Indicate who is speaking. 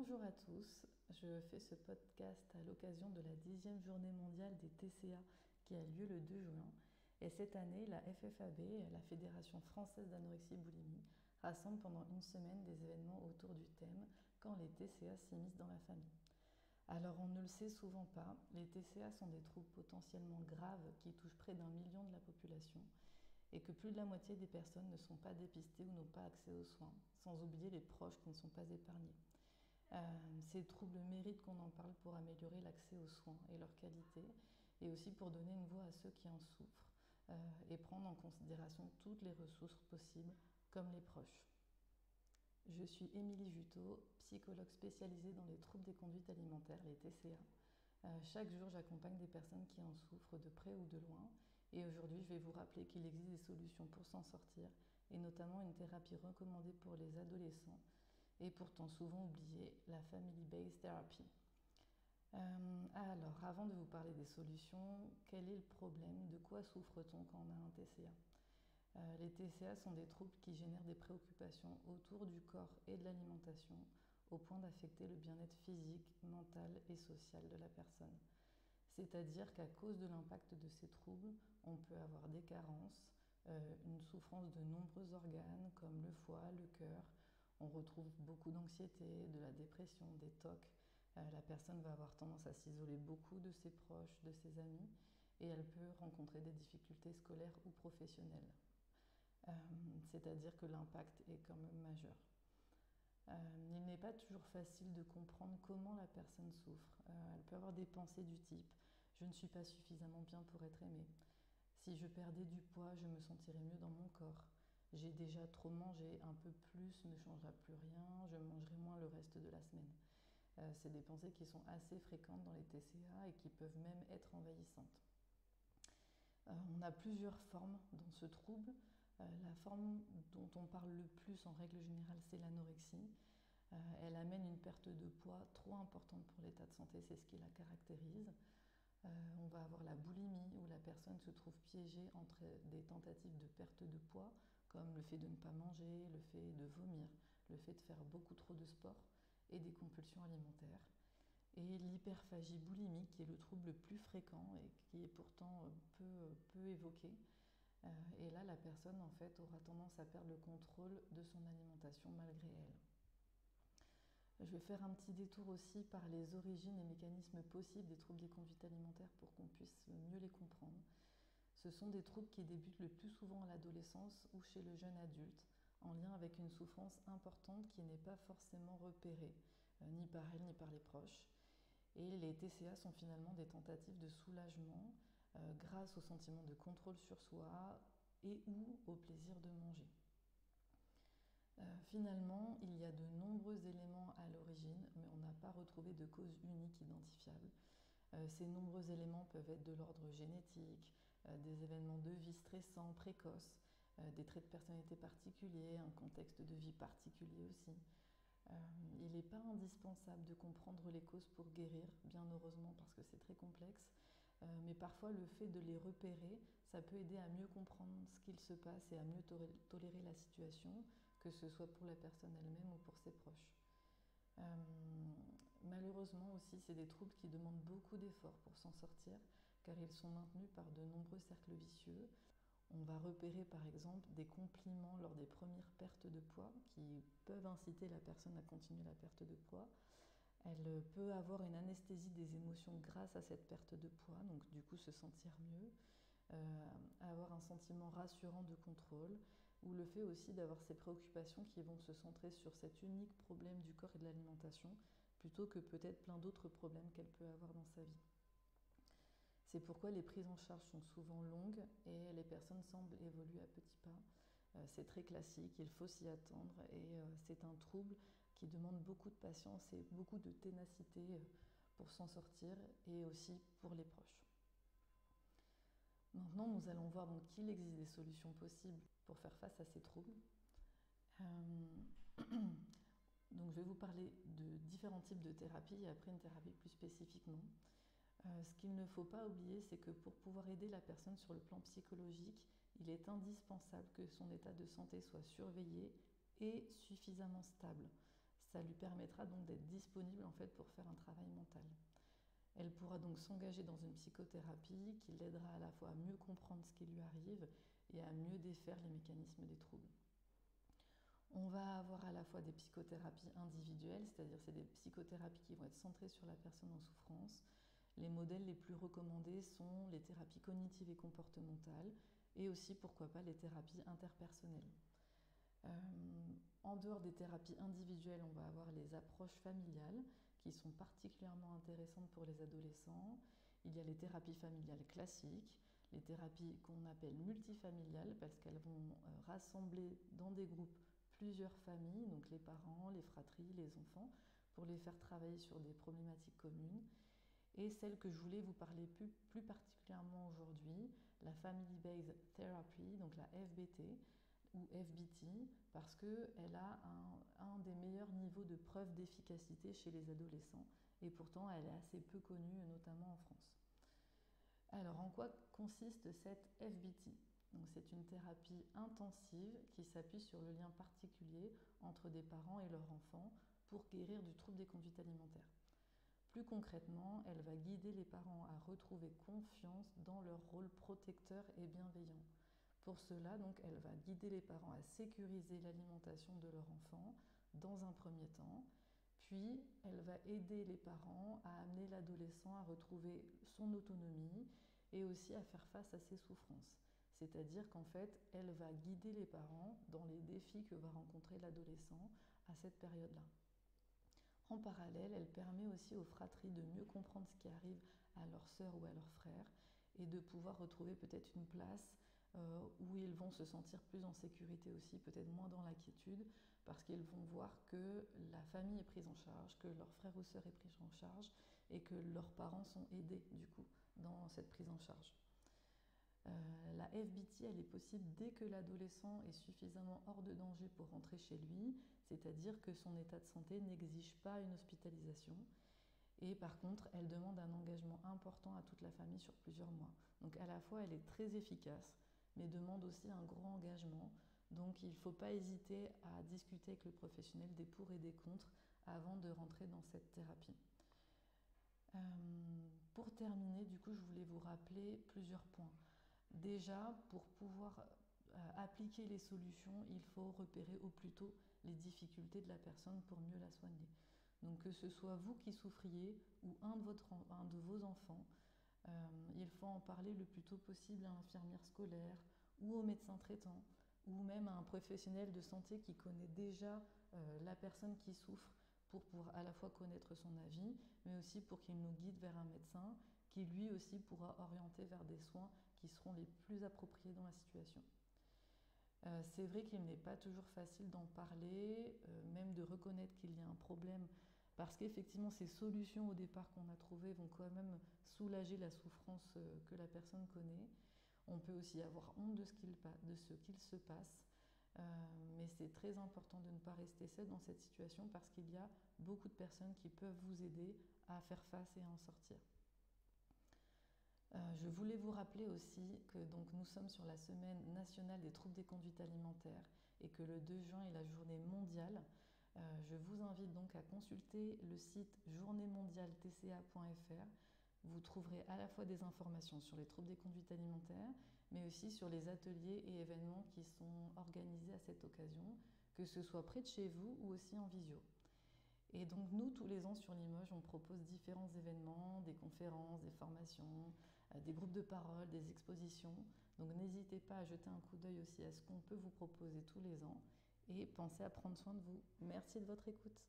Speaker 1: Bonjour à tous, je fais ce podcast à l'occasion de la 10e journée mondiale des TCA qui a lieu le 2 juin. Et cette année, la FFAB, la Fédération française d'anorexie boulimie, rassemble pendant une semaine des événements autour du thème Quand les TCA s'immiscent dans la famille. Alors on ne le sait souvent pas, les TCA sont des troubles potentiellement graves qui touchent près d'1 million de la population et que plus de la moitié des personnes ne sont pas dépistées ou n'ont pas accès aux soins, sans oublier les proches qui ne sont pas épargnés. Ces troubles méritent qu'on en parle pour améliorer l'accès aux soins et leur qualité, et aussi pour donner une voix à ceux qui en souffrent et prendre en considération toutes les ressources possibles, comme les proches. Je suis Émilie Juteau, psychologue spécialisée dans les troubles des conduites alimentaires, les TCA. Chaque jour, j'accompagne des personnes qui en souffrent de près ou de loin, et aujourd'hui, je vais vous rappeler qu'il existe des solutions pour s'en sortir, et notamment une thérapie recommandée pour les adolescents, et pourtant souvent oubliée, la Family Based Therapy. Alors, avant de vous parler des solutions, quel est le problème? De quoi souffre-t-on quand on a un TCA? Les TCA sont des troubles qui génèrent des préoccupations autour du corps et de l'alimentation, au point d'affecter le bien-être physique, mental et social de la personne. C'est-à-dire qu'à cause de l'impact de ces troubles, on peut avoir des carences, une souffrance de nombreux organes comme le foie, le cœur. On retrouve beaucoup d'anxiété, de la dépression, des TOC. La personne va avoir tendance à s'isoler beaucoup de ses proches, de ses amis, et elle peut rencontrer des difficultés scolaires ou professionnelles. C'est-à-dire que l'impact est quand même majeur. Il n'est pas toujours facile de comprendre comment la personne souffre. Elle peut avoir des pensées du type « je ne suis pas suffisamment bien pour être aimée ». Si je perdais du poids, je me sentirais mieux dans mon corps. J'ai déjà trop mangé, un peu plus ne changera plus rien, je mangerai moins le reste de la semaine. C'est des pensées qui sont assez fréquentes dans les TCA et qui peuvent même être envahissantes. On a plusieurs formes dans ce trouble. La forme dont on parle le plus en règle générale, c'est l'anorexie. Elle amène une perte de poids trop importante pour l'état de santé, c'est ce qui la caractérise. On va avoir la boulimie, où la personne se trouve piégée entre des tentatives de perte de poids, comme le fait de ne pas manger, le fait de vomir, le fait de faire beaucoup trop de sport et des compulsions alimentaires. Et l'hyperphagie boulimique, qui est le trouble le plus fréquent et qui est pourtant peu évoqué. Et là, la personne en fait aura tendance à perdre le contrôle de son alimentation malgré elle. Je vais faire un petit détour aussi par les origines et mécanismes possibles des troubles des conduites alimentaires pour qu'on puisse mieux les comprendre. Ce sont des troubles qui débutent le plus souvent à l'adolescence ou chez le jeune adulte, en lien avec une souffrance importante qui n'est pas forcément repérée, ni par elle ni par les proches. Et les TCA sont finalement des tentatives de soulagement grâce au sentiment de contrôle sur soi et ou au plaisir de manger. Finalement, il y a de nombreux éléments à l'origine, mais on n'a pas retrouvé de cause unique identifiable. Ces nombreux éléments peuvent être de l'ordre génétique, des événements de vie stressants, précoces, des traits de personnalité particuliers, un contexte de vie particulier aussi. Il n'est pas indispensable de comprendre les causes pour guérir, bien heureusement parce que c'est très complexe, mais parfois le fait de les repérer, ça peut aider à mieux comprendre ce qu'il se passe et à mieux tolérer la situation, que ce soit pour la personne elle-même ou pour ses proches. Malheureusement aussi, c'est des troubles qui demandent beaucoup d'efforts pour s'en sortir, car ils sont maintenus par de nombreux cercles vicieux. On va repérer par exemple des compliments lors des premières pertes de poids qui peuvent inciter la personne à continuer la perte de poids. Elle peut avoir une anesthésie des émotions grâce à cette perte de poids, donc du coup se sentir mieux, avoir un sentiment rassurant de contrôle, ou le fait aussi d'avoir ces préoccupations qui vont se centrer sur cet unique problème du corps et de l'alimentation, plutôt que peut-être plein d'autres problèmes qu'elle peut avoir dans sa vie. C'est pourquoi les prises en charge sont souvent longues et les personnes semblent évoluer à petits pas. C'est très classique, il faut s'y attendre et c'est un trouble qui demande beaucoup de patience et beaucoup de ténacité pour s'en sortir et aussi pour les proches. Maintenant, nous allons voir donc qu'il existe des solutions possibles pour faire face à ces troubles. Donc, je vais vous parler de différents types de thérapies et après une thérapie plus spécifiquement. Ce qu'il ne faut pas oublier, c'est que pour pouvoir aider la personne sur le plan psychologique, il est indispensable que son état de santé soit surveillé et suffisamment stable. Ça lui permettra donc d'être disponible en fait pour faire un travail mental. Elle pourra donc s'engager dans une psychothérapie qui l'aidera à la fois à mieux comprendre ce qui lui arrive et à mieux défaire les mécanismes des troubles. On va avoir à la fois des psychothérapies individuelles, c'est-à-dire c'est des psychothérapies qui vont être centrées sur la personne en souffrance. Les modèles les plus recommandés sont les thérapies cognitives et comportementales et aussi, pourquoi pas, les thérapies interpersonnelles. En dehors des thérapies individuelles, on va avoir les approches familiales qui sont particulièrement intéressantes pour les adolescents. Il y a les thérapies familiales classiques, les thérapies qu'on appelle multifamiliales parce qu'elles vont rassembler dans des groupes plusieurs familles, donc les parents, les fratries, les enfants, pour les faire travailler sur des problématiques communes. Et celle que je voulais vous parler plus particulièrement aujourd'hui, la Family Based Therapy, donc la FBT ou FBT, parce qu'elle a un des meilleurs niveaux de preuve d'efficacité chez les adolescents, et pourtant elle est assez peu connue, notamment en France. Alors, en quoi consiste cette FBT ? Donc, c'est une thérapie intensive qui s'appuie sur le lien particulier entre des parents et leur enfant pour guérir du trouble des conduites alimentaires. Plus concrètement, elle va guider les parents à retrouver confiance dans leur rôle protecteur et bienveillant. Pour cela, donc, elle va guider les parents à sécuriser l'alimentation de leur enfant dans un premier temps, puis elle va aider les parents à amener l'adolescent à retrouver son autonomie et aussi à faire face à ses souffrances. C'est-à-dire qu'en fait, elle va guider les parents dans les défis que va rencontrer l'adolescent à cette période-là. En parallèle, elle permet aussi aux fratries de mieux comprendre ce qui arrive à leurs sœurs ou à leurs frères et de pouvoir retrouver peut-être une place où ils vont se sentir plus en sécurité aussi, peut-être moins dans l'inquiétude, parce qu'ils vont voir que la famille est prise en charge, que leur frère ou sœur est pris en charge et que leurs parents sont aidés du coup dans cette prise en charge. La FBT, elle est possible dès que l'adolescent est suffisamment hors de danger pour rentrer chez lui, c'est-à-dire que son état de santé n'exige pas une hospitalisation. Et par contre, elle demande un engagement important à toute la famille sur plusieurs mois. Donc à la fois, elle est très efficace, mais demande aussi un grand engagement. Donc il ne faut pas hésiter à discuter avec le professionnel des pour et des contre avant de rentrer dans cette thérapie. Pour terminer, du coup, je voulais vous rappeler plusieurs points. Déjà, pour pouvoir appliquer les solutions, il faut repérer au plus tôt les difficultés de la personne pour mieux la soigner. Donc que ce soit vous qui souffriez ou un de vos enfants, il faut en parler le plus tôt possible à l'infirmière scolaire ou au médecin traitant ou même à un professionnel de santé qui connaît déjà la personne qui souffre pour à la fois connaître son avis, mais aussi pour qu'il nous guide vers un médecin qui lui aussi pourra orienter vers des soins qui seront les plus appropriés dans la situation. C'est vrai qu'il n'est pas toujours facile d'en parler, même de reconnaître qu'il y a un problème, parce qu'effectivement ces solutions au départ qu'on a trouvées vont quand même soulager la souffrance que la personne connaît. On peut aussi avoir honte de ce qu'il se passe, mais c'est très important de ne pas rester seul dans cette situation parce qu'il y a beaucoup de personnes qui peuvent vous aider à faire face et à en sortir. Je voulais vous rappeler aussi que donc, nous sommes sur la semaine nationale des troubles des conduites alimentaires et que le 2 juin est la journée mondiale. Je vous invite donc à consulter le site journéemondialetca.fr. Vous trouverez à la fois des informations sur les troubles des conduites alimentaires, mais aussi sur les ateliers et événements qui sont organisés à cette occasion, que ce soit près de chez vous ou aussi en visio. Et donc nous, tous les ans sur Limoges, on propose différents événements, des conférences, des formations, des groupes de parole, des expositions. Donc n'hésitez pas à jeter un coup d'œil aussi à ce qu'on peut vous proposer tous les ans et pensez à prendre soin de vous. Merci de votre écoute.